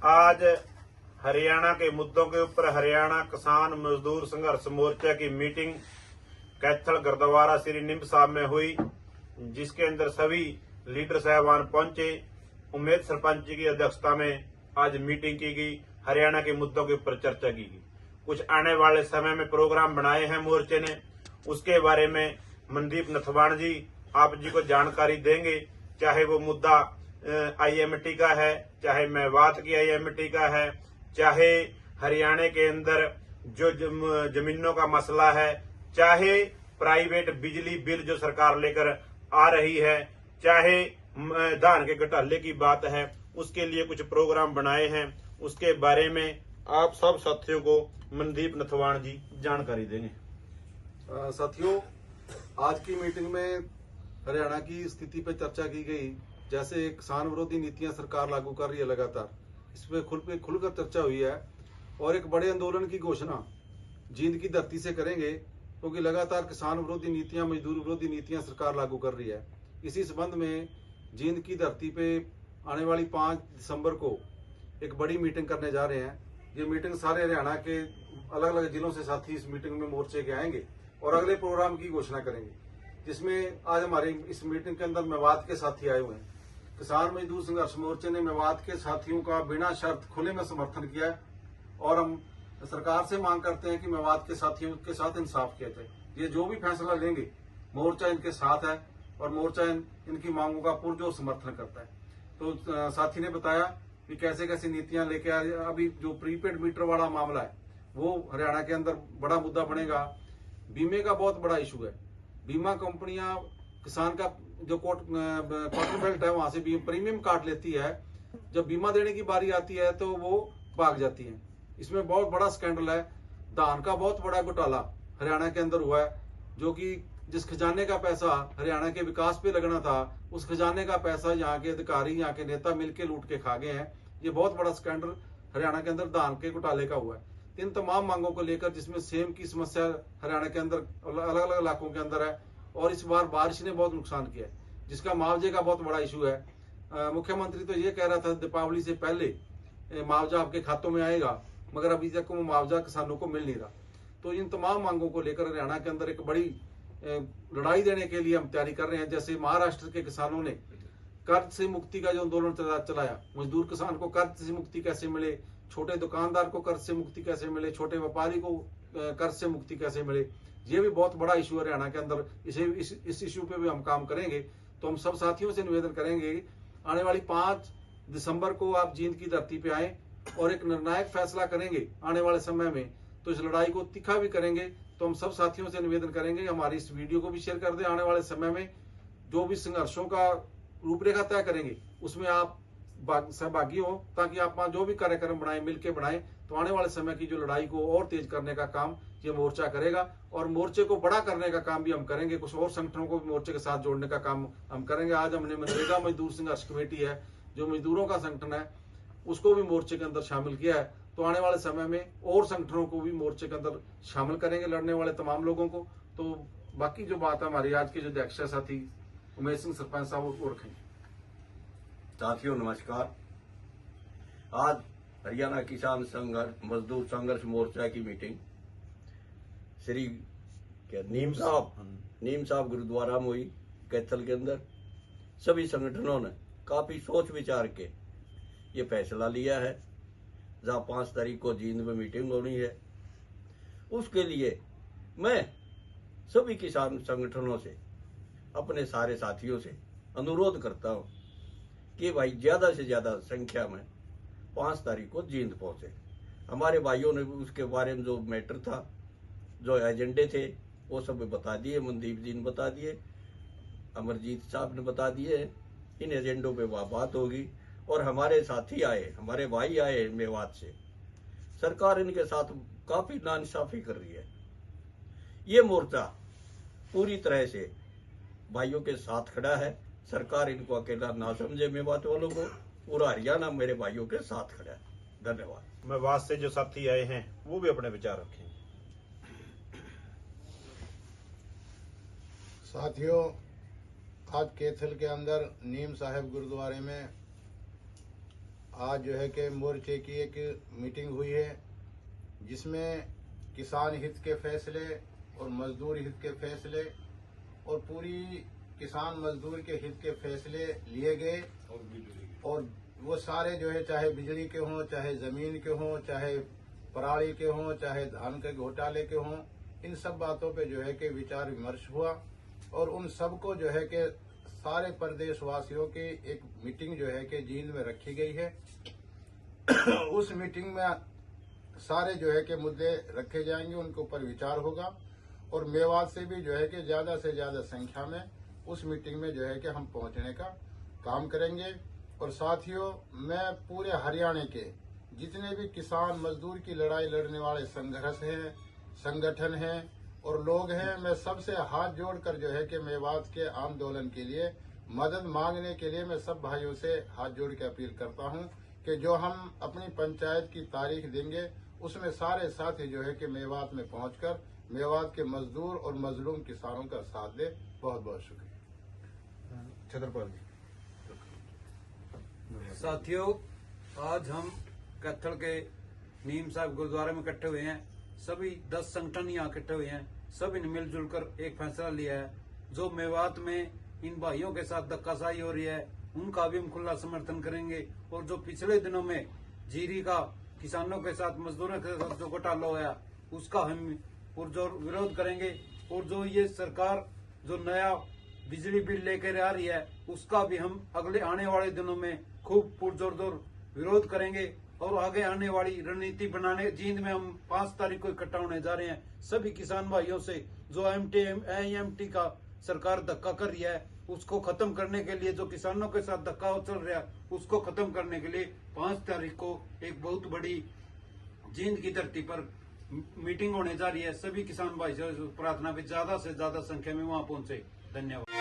आज हरियाणा के मुद्दों के ऊपर हरियाणा किसान मजदूर संघर्ष मोर्चा की मीटिंग कैथल गुरुद्वारा श्री निम्ब साहब में हुई, जिसके अंदर सभी लीडर साहबान पहुंचे। उमेद सरपंच जी की अध्यक्षता में आज मीटिंग की गई, हरियाणा के मुद्दों के ऊपर चर्चा की गई। कुछ आने वाले समय में प्रोग्राम बनाए हैं मोर्चे ने, उसके बारे में मनदीप नथवाण जी आप जी को जानकारी देंगे। चाहे वो मुद्दा IMT का है, चाहे मेवात की IMT का है, चाहे हरियाणा के अंदर जो जमीनों का मसला है, चाहे प्राइवेट बिजली बिल जो सरकार लेकर आ रही है, चाहे धान के घोटाले की बात है, उसके लिए कुछ प्रोग्राम बनाए हैं। उसके बारे में आप सब साथियों को मनदीप नथवाण जी जानकारी देंगे। साथियों, आज की मीटिंग में हरियाणा की स्थिति पर चर्चा की गई। जैसे किसान विरोधी नीतियां सरकार लागू कर रही है लगातार, इस पे खुलकर चर्चा हुई है और एक बड़े आंदोलन की घोषणा जींद की धरती से करेंगे, क्योंकि लगातार किसान विरोधी नीतियां, मजदूर विरोधी नीतियां सरकार लागू कर रही है। इसी संबंध में जींद की धरती पे आने वाली 5 दिसंबर को एक बड़ी मीटिंग करने जा रहे हैं। ये मीटिंग सारे हरियाणा के अलग अलग जिलों से साथी इस मीटिंग में मोर्चे के आएंगे और अगले प्रोग्राम की घोषणा करेंगे, जिसमें आज हमारे इस मीटिंग के अंदर मेवात के साथी आए हुए हैं। किसान मजदूर संघर्ष मोर्चे ने मेवात के साथियों का बिना शर्त खुले में समर्थन किया है और हम सरकार से मांग करते हैं कि मेवात के साथियों के साथ इंसाफ किया जाए। ये जो भी फैसला लेंगे, मोर्चा इनके साथ है और मोर्चा इनकी मांगों का पुरजोर समर्थन करता है। तो साथी ने बताया कि कैसे कैसे नीतियां लेके आ। अभी जो प्रीपेड मीटर वाला मामला है वो हरियाणा के अंदर बड़ा मुद्दा बनेगा। बीमे का बहुत बड़ा इशू है। बीमा कंपनियां किसान का जो कॉटन बेल्ट है वहां से प्रीमियम काट लेती है, जब बीमा देने की बारी आती है तो वो भाग जाती है। इसमें बहुत बड़ा स्कैंडल है। धान का बहुत बड़ा घोटाला हरियाणा के अंदर हुआ है, जो कि जिस खजाने का पैसा हरियाणा के विकास पे लगना था, उस खजाने का पैसा यहाँ के अधिकारी, यहाँ के नेता मिलकर लूट के खा गए हैं। ये बहुत बड़ा स्कैंडल हरियाणा के अंदर धान के घोटाले का हुआ है। इन तमाम मांगों को लेकर, जिसमें सेम की समस्या हरियाणा के अंदर अलग अलग इलाकों के अंदर है और इस बार बारिश ने बहुत नुकसान किया है, जिसका मुआवजे का बहुत बड़ा इशू है। मुख्यमंत्री तो ये कह रहा था दीपावली से पहले मुआवजा आपके खातों में आएगा, मगर अभी तक वो मुआवजा किसानों को मिल नहीं रहा। तो इन तमाम मांगों को लेकर हरियाणा के अंदर एक बड़ी लड़ाई देने के लिए हम तैयारी कर रहे हैं। जैसे महाराष्ट्र के किसानों ने कर्ज से मुक्ति का जो आंदोलन चलाया, मजदूर किसान को कर्ज से मुक्ति कैसे मिले, छोटे दुकानदार को कर्ज से मुक्ति कैसे मिले, छोटे व्यापारी को कर्ज से मुक्ति कैसे मिले, ये भी बहुत बड़ा इशू है हरियाणा के अंदर। इस इशू पे भी हम काम करेंगे। तो हम सब साथियों से निवेदन करेंगे, आने वाली 5 दिसंबर को आप जींद की धरती पे आए और एक निर्णायक फैसला करेंगे आने वाले समय में, तो इस लड़ाई को तीखा भी करेंगे। तो हम सब साथियों से निवेदन करेंगे, हमारी इस वीडियो को भी शेयर कर दें। आने वाले समय में जो भी संघर्षों का रूपरेखा तय करेंगे उसमें आप सहभागी हो, ताकि आप जो भी कार्यक्रम बनाए मिलकर बनाए, तो आने वाले समय की जो लड़ाई को और तेज करने का काम ये मोर्चा करेगा और मोर्चे को बड़ा करने का काम भी हम करेंगे। कुछ और संगठनों को भी मोर्चे के साथ जोड़ने का काम हम करेंगे। आज हमने मनरेगा मजदूर संघर्ष कमेटी है, जो मजदूरों का संगठन है, उसको भी मोर्चे के अंदर शामिल किया है। तो आने वाले समय में और संगठनों को भी मोर्चे के अंदर शामिल करेंगे, लड़ने वाले तमाम लोगों को। तो बाकी जो बात है हमारी आज के जो अध्यक्ष साथी उमेश सिंह सरपंच साहब वो रखेंगे। साथियों नमस्कार। आज हरियाणा किसान संघर्ष मजदूर संघर्ष मोर्चा की मीटिंग श्री नीम साहब गुरुद्वारा में हुई कैथल के अंदर। सभी संगठनों ने काफी सोच विचार के ये फैसला लिया है, जहां 5 तारीख को जींद में मीटिंग होनी है। उसके लिए मैं सभी किसान संगठनों से, अपने सारे साथियों से अनुरोध करता हूं कि भाई ज्यादा से ज्यादा संख्या में 5 तारीख को जींद पहुंचे। हमारे भाइयों ने उसके बारे में जो मैटर था, जो एजेंडे थे, वो सब बता दिए। मनदीप जी ने बता दिए, अमरजीत साहब ने बता दिए। इन एजेंडों पे वह बात होगी और हमारे साथी आए, हमारे भाई आए मेवात से। सरकार इनके साथ काफी नाइंसाफी कर रही है। ये मोर्चा पूरी तरह से भाइयों के साथ खड़ा है। सरकार इनको अकेला ना समझे, मेवात वालों को, पूरा हरियाणा मेरे भाइयों के साथ खड़ा है। धन्यवाद। मेवात से जो साथी आए हैं वो भी अपने विचार रखेंगे। साथियों, आज कैथल के अंदर नीम साहिब गुरुद्वारे में आज जो है कि मोर्चे की एक मीटिंग हुई है जिसमें किसान हित के फैसले और मजदूर हित के फैसले और पूरी किसान मजदूर के हित के फैसले लिए गए और वो सारे जो है चाहे बिजली के हों, चाहे जमीन के हों, चाहे पराली के हों, चाहे धान के घोटाले के हों, इन सब बातों पे जो है कि विचार विमर्श हुआ और उन सबको जो है कि सारे प्रदेशवासियों की एक मीटिंग जो है कि जींद में रखी गई है। उस मीटिंग में सारे जो है कि मुद्दे रखे जाएंगे, उनके ऊपर विचार होगा और मेवात से भी जो है कि ज्यादा से ज्यादा संख्या में उस मीटिंग में जो है कि हम पहुंचने का काम करेंगे। और साथियों, मैं पूरे हरियाणा के जितने भी किसान मजदूर की लड़ाई लड़ने वाले संघर्ष हैं, संगठन हैं और लोग हैं, मैं सबसे हाथ जोड़कर जो है कि मेवात के आंदोलन के लिए मदद मांगने के लिए मैं सब भाइयों से हाथ जोड़ के अपील करता हूं कि जो हम अपनी पंचायत की तारीख देंगे उसमें सारे साथी जो है कि मेवात में पहुंचकर मेवात के मजदूर और मजलूम किसानों का साथ दे। बहुत बहुत शुक्रिया। छतरपाल जी। साथियों, आज हम कैथल के नीम साहब गुरुद्वारे में इकट्ठे हुए हैं। सभी 10 संगठन यहाँ इकट्ठे हुए हैं। सभी ने मिलजुल कर एक फैसला लिया है। जो मेवात में इन भाइयों के साथ धक्काशाही हो रही है उनका भी हम खुला समर्थन करेंगे और जो पिछले दिनों में जीरी का किसानों के साथ मजदूरों के साथ जो घोटाला हुआ उसका हम पुरजोर विरोध करेंगे और जो ये सरकार जो नया बिजली बिल लेकर आ रही है उसका भी हम अगले आने वाले दिनों में खूब पुरजोर विरोध करेंगे और आगे आने वाली रणनीति बनाने जींद में हम 5 तारीख को इकट्ठा होने जा रहे हैं। सभी किसान भाइयों से जो एमटी का सरकार धक्का कर रही है उसको खत्म करने के लिए, जो किसानों के साथ धक्का चल रहा है उसको खत्म करने के लिए 5 तारीख को एक बहुत बड़ी जींद की धरती पर मीटिंग होने जा रही है। सभी किसान भाई से प्रार्थना भी ज्यादा से ज्यादा संख्या में वहां पहुंचे। धन्यवाद।